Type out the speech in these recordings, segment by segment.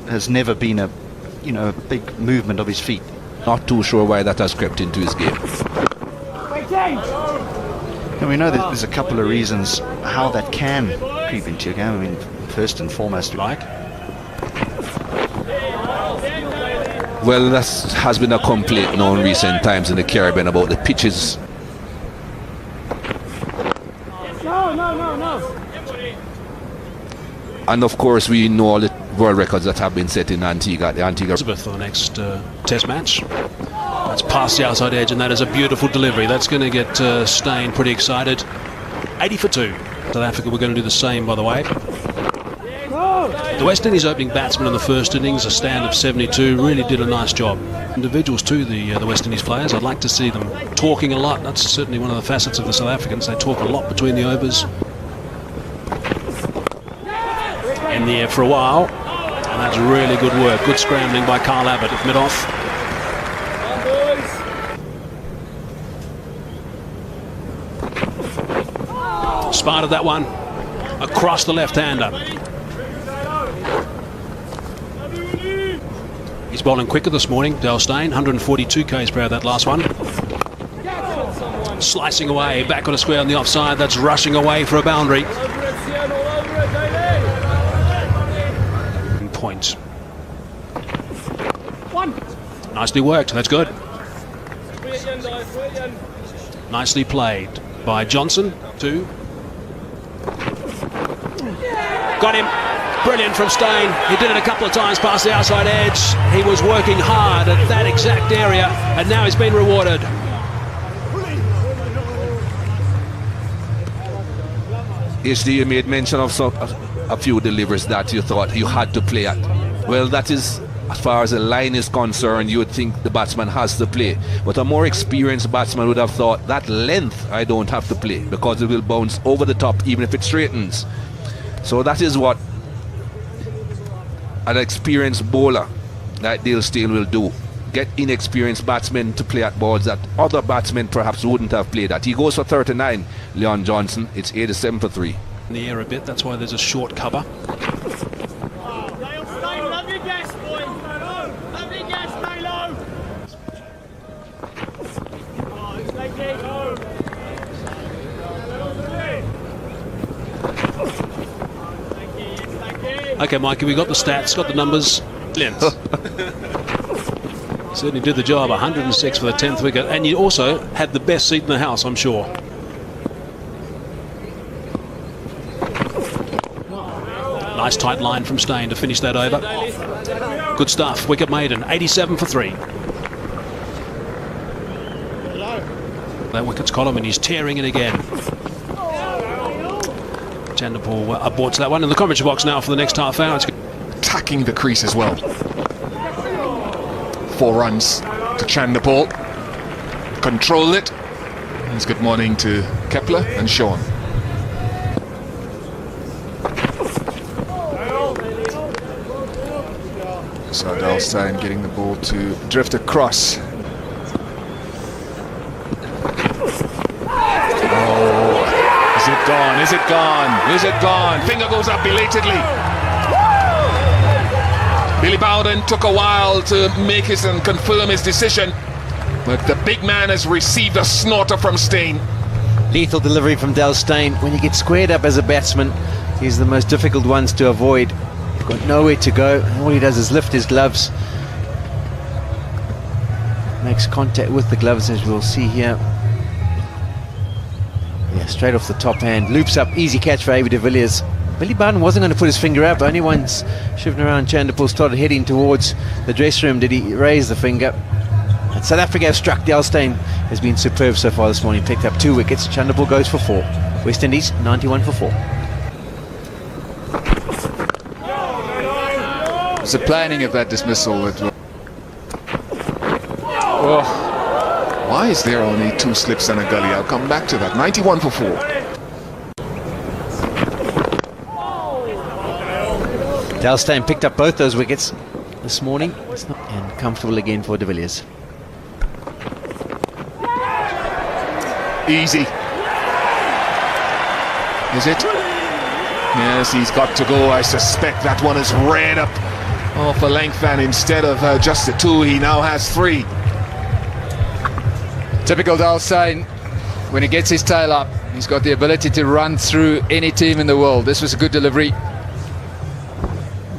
has never been a big movement of his feet. Not too sure why that has crept into his game. And we know that there's a couple of reasons how that can creep into your game. I mean, first and foremost, well, that has been a complaint now in recent times in the Caribbean about the pitches. No. And of course, we know all the world records that have been set in Antigua. The Antigua Elizabeth for the next test match. That's past the outside edge, and that is a beautiful delivery. That's going to get Steyn pretty excited. 80 for 2. South Africa were going to do the same, by the way. The West Indies opening batsman in the first innings, a stand of 72, really did a nice job. Individuals too, the West Indies players. I'd like to see them talking a lot. That's certainly one of the facets of the South Africans. They talk a lot between the overs. In the air for a while, and that's really good work. Good scrambling by Carl Abbott at mid-off. Spotted that one across the left-hander. He's bowling quicker this morning, Dale Steyn, 142 k's per hour that last one. Slicing away, back on a square on the offside. That's rushing away for a boundary. Point. Nicely worked, that's good. Nicely played by Johnson. 2. Got him. Brilliant from Steyn. He did it a couple of times past the outside edge. He was working hard at that exact area, and now he's been rewarded. You made mention of a few deliveries that you thought you had to play at. Well, that is, as far as the line is concerned, you would think the batsman has to play. But a more experienced batsman would have thought that length I don't have to play, because it will bounce over the top even if it straightens. So that is what an experienced bowler like Dale Steyn will do. Get inexperienced batsmen to play at balls that other batsmen perhaps wouldn't have played at. He goes for 39, Leon Johnson. It's 87 for 3. In the air a bit, that's why there's a short cover. Okay, Mikey, we got the stats, got the numbers. Brilliant. Certainly did the job. 106 for the 10th wicket, and you also had the best seat in the house, I'm sure. Nice tight line from Steyn to finish that over. Good stuff. Wicket maiden, 87 for 3. That wicket's column, and he's tearing it again. Chanderpaul aborts that one in the commentary box now for the next half hour. It's attacking the crease as well. 4 runs to Chanderpaul. Controlled it. It's good morning to Kepler and Sean. So Dale Steyn getting the ball to drift across. Is it gone? Is it gone? Is it gone? Finger goes up belatedly. Billy Bowden took a while to make his and confirm his decision, but the big man has received a snorter from Steyn. Lethal delivery from Dale Steyn. When you get squared up as a batsman, he's the most difficult ones to avoid. You've got nowhere to go. All he does is lift his gloves. Makes contact with the gloves, as we'll see here. Yeah, straight off the top hand. Loops up, easy catch for A.B. de Villiers. Billy Bowden wasn't going to put his finger up. Only once shifting around, Chanderpaul started heading towards the dressing room did he raise the finger. And South Africa have struck. Dale Steyn has been superb so far this morning. Picked up 2 wickets. Chanderpaul goes for 4. West Indies 91 for 4. It's the planning of that dismissal that oh, why is there only 2 slips and a gully? I'll come back to that. 91 for 4. Dale Steyn picked up both those wickets this morning. It's not and comfortable again for de Villiers. Easy. Is it? Yes, he's got to go. I suspect that one is read up off a length, and instead of just the 2, he now has 3. Typical Dalstein, when he gets his tail up, he's got the ability to run through any team in the world. This was a good delivery.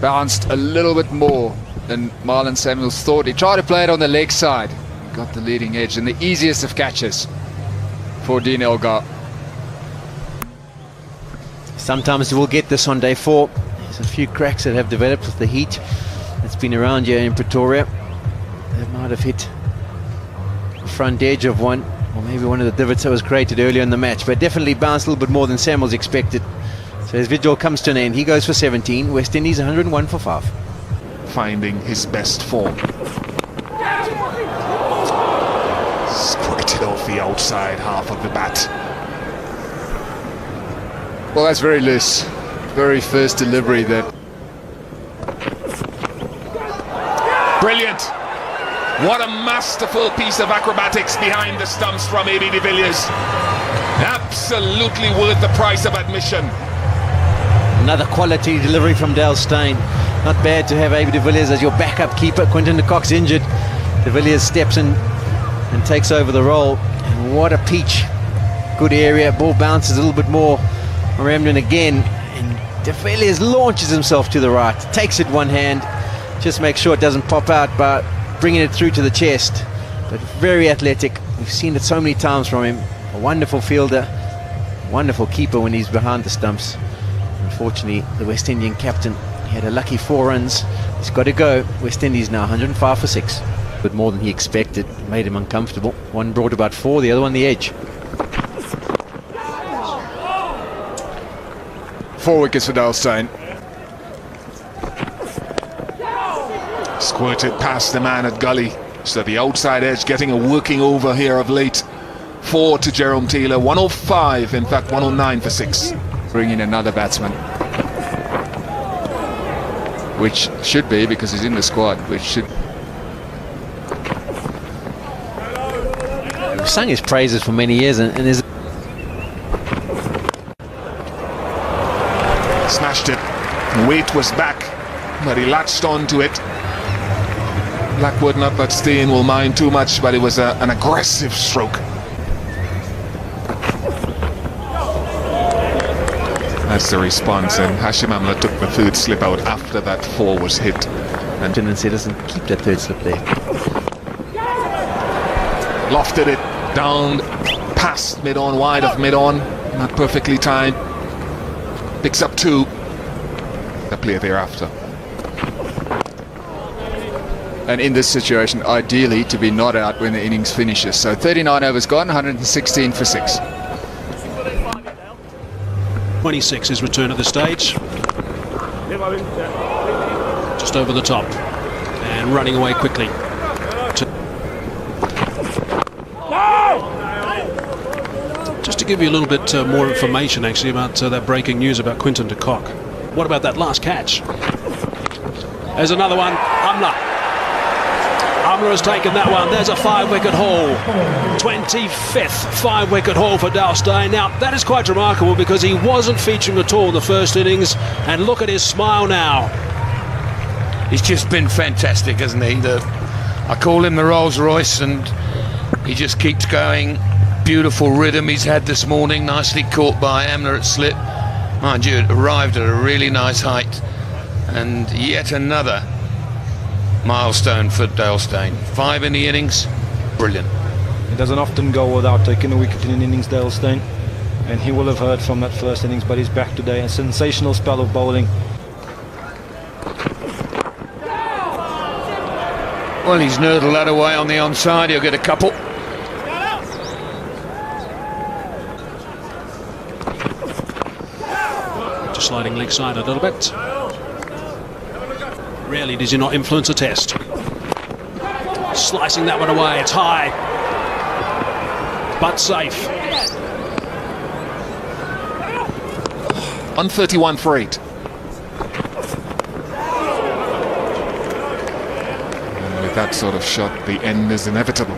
Bounced a little bit more than Marlon Samuels thought. He tried to play it on the leg side. He got the leading edge and the easiest of catches for Dean Elgar. Sometimes we'll get this on day 4. There's a few cracks that have developed with the heat that's been around here in Pretoria. They might have hit the front edge of one, or maybe one of the divots that was created earlier in the match, but definitely bounced a little bit more than Samuels expected. So his vigil comes to an end. He goes for 17. West Indies 101 for 5. Finding his best form. Squirted off the outside half of the bat. Well, that's very loose. Very first delivery there. Brilliant. What a masterful piece of acrobatics behind the stumps from A.B. de Villiers. Absolutely worth the price of admission. Another quality delivery from Dale Steyn. Not bad to have A.B. de Villiers as your backup keeper. Quinton de Kock's injured. De Villiers steps in and takes over the role. And what a peach. Good area. Ball bounces a little bit more. Ramden again. And de Villiers launches himself to the right. Takes it one hand. Just make sure it doesn't pop out by bringing it through to the chest. But very athletic. We've seen it so many times from him. A wonderful fielder. Wonderful keeper when he's behind the stumps. Unfortunately, the West Indian captain, he had a lucky 4 runs. He's got to go. West Indies now 105 for 6. But more than he expected. Made him uncomfortable. One brought about 4, the other one the edge. 4 wickets for Dalstein. Squirted past the man at gully. So the outside edge getting a working over here of late. 4 to Jerome Taylor. 105, in fact 109 for 6. Bring in another batsman. Which should be, because he's in the squad, which should... We've sung his praises for many years, and there's... Smashed it. Weight was back, but he latched onto it. Blackwood, not that Steen will mind too much, but it was an aggressive stroke. That's the response, and Hashim Amla took the 3rd slip out after that 4 was hit. And said, doesn't keep that 3rd slip there. Lofted it down past mid-on, wide of mid-on, not perfectly timed. Picks up 2. The play thereafter. And in this situation, ideally to be not out when the innings finishes. So 39 overs gone, 116 for 6. 26 is return at the stage. Just over the top. And running away quickly. Just to give you a little bit more information actually about that breaking news about Quinton de Kock. What about that last catch? There's another one. Amla has taken that one. There's a 5-wicket haul. 25th 5-wicket haul for Dalstein. Now, that is quite remarkable because he wasn't featuring at all in the first innings. And look at his smile now. He's just been fantastic, hasn't he? I call him the Rolls Royce, and he just keeps going. Beautiful rhythm he's had this morning. Nicely caught by Amla at slip. Mind you, it arrived at a really nice height. And yet another milestone for Dalstein. 5 in the innings, brilliant. He doesn't often go without taking a wicket in an innings, Dalstein, and he will have heard from that first innings, but he's back today. A sensational spell of bowling. Well, he's nurdled that away on the onside. He'll get a couple. Just sliding leg side a little bit. Rarely does he not influence a test. Slicing that one away, it's high. But safe. On 31 for 8. And with that sort of shot, the end is inevitable.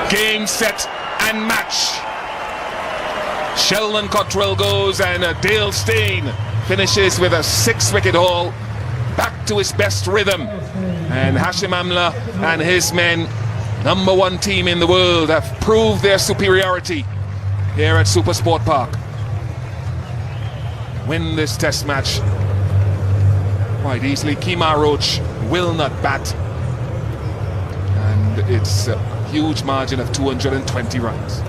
Game, set, and match. Sheldon Cottrell goes and Dale Steyn finishes with a 6-wicket haul, back to his best rhythm. And Hashim Amla and his men, #1 team in the world, have proved their superiority here at Supersport Park. Win this test match quite easily. Kemar Roach will not bat, and it's a huge margin of 220 runs.